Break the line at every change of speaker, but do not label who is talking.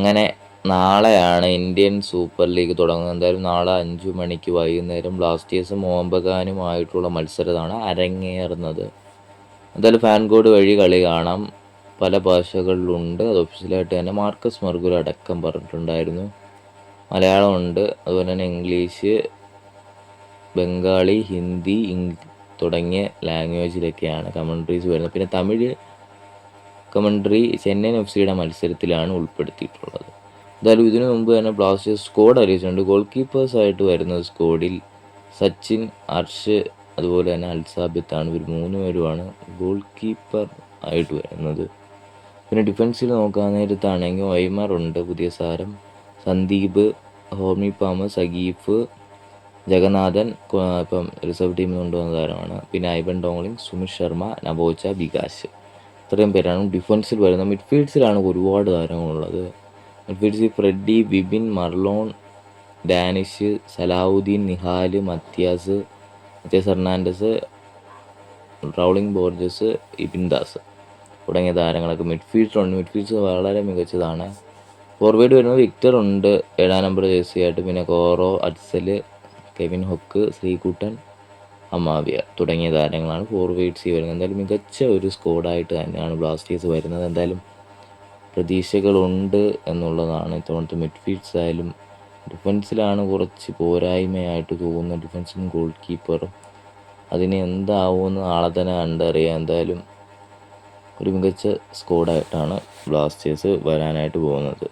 അങ്ങനെ നാളെയാണ് Indian super league തുടങ്ങുന്നത്. എന്തായാലും നാളെ 5 മണിക്ക് വൈകുന്നേരം ബ്ലാസ്റ്റേഴ്സും മോഹൻ ബഗാനുമായിട്ടുള്ള മത്സരമാണ് അരങ്ങേറുന്നത്. എന്തായാലും ഫാൻ കോഡ് വഴി കളി കാണാം. പല ഭാഷകളിലുണ്ട്. അത് ഒഫീഷ്യലായിട്ട് തന്നെ മാർക്കസ് മർഗുൽ അടക്കം പറഞ്ഞിട്ടുണ്ടായിരുന്നു. മലയാളമുണ്ട്, അതുപോലെ തന്നെ ഇംഗ്ലീഷ്, ബംഗാളി, ഹിന്ദി തുടങ്ങിയ ലാംഗ്വേജിലൊക്കെയാണ് കമൻട്രീസ് വരുന്നത്. പിന്നെ തമിഴ് കമൻട്രി ചെന്നൈയിൻ എഫ്.സിയുടെ മത്സരത്തിലാണ് ഉൾപ്പെടുത്തിയിട്ടുള്ളത്. എന്തായാലും ഇതിനു മുമ്പ് തന്നെ ബ്ലാസ്റ്റേഴ്സ് സ്ക്വാഡ് അറിയിച്ചിട്ടുണ്ട്. ഗോൾ കീപ്പേഴ്സായിട്ട് വരുന്നത് സ്ക്വാഡിൽ സച്ചിൻ, അർഷ്, അതുപോലെ തന്നെ അൽസാബിത്താണ്. ഇവർ 3 പേരുമാണ് ഗോൾ കീപ്പർ ആയിട്ട് വരുന്നത്. പിന്നെ ഡിഫൻസിൽ നോക്കാൻ നേരത്താണെങ്കിൽ വൈമർ ഉണ്ട്, പുതിയ താരം, സന്ദീപ്, ഹോമി പാമ, സഗീഫ്, ജഗന്നാഥൻ ഇപ്പം റിസർവ് ടീമിൽ കൊണ്ടുവന്ന താരമാണ്. പിന്നെ ഐബൻ ഡോങ്ലിംഗ്, സുമിത് ശർമ്മ, നബോച്ച, ബികാശ്, ഇത്രയും പേരാണ് ഡിഫൻസിൽ വരുന്നത്. മിഡ്ഫീൽഡ്സിലാണ് ഒരുപാട് താരങ്ങളുള്ളത്. മിഡ്ഫീൽഡ്സിൽ Freddy, Bibin, Marlon, Danish, Salahuddin, Nihal, Matias Hernandez, Rowllin Borges, Ebindas തുടങ്ങിയ താരങ്ങളൊക്കെ മിഡ്ഫീൽഡ്സിലുണ്ട്. മിഡ്ഫീൽഡ്സ് വളരെ മികച്ചതാണ്. ഫോർവേഡ് വരുന്നത് വിക്ടർ ഉണ്ട് 7 നമ്പർ ജേഴ്സിയായിട്ട്. പിന്നെ കോറോ, അഡ്സൽ, കെവിൻ ഹൊക്ക്, ശ്രീകുട്ടൻ, അമാവിയ തുടങ്ങിയ താരങ്ങളാണ് ഫോർവേഡ്സിൽ വരുന്നത്. എന്തായാലും മികച്ച ഒരു സ്ക്വാഡായിട്ട് തന്നെയാണ് ബ്ലാസ്റ്റേഴ്സ് വരുന്നത്. എന്തായാലും പ്രതീക്ഷകളുണ്ട് എന്നുള്ളതാണ്. ഇത്തവണത്തെ മിഡ്ഫീൽഡ്സ് ആയാലും ഡിഫൻസിലാണ് കുറച്ച് പോരായ്മയായിട്ട് തോന്നുന്നത്. ഡിഫൻസും ഗോൾ കീപ്പറും അതിന് എന്താവുമെന്ന് നാളെ തന്നെ കണ്ടറിയാം. എന്തായാലും ഒരു മികച്ച സ്ക്വാഡായിട്ടാണ് ബ്ലാസ്റ്റേഴ്സ് വരാനായിട്ട് പോകുന്നത്.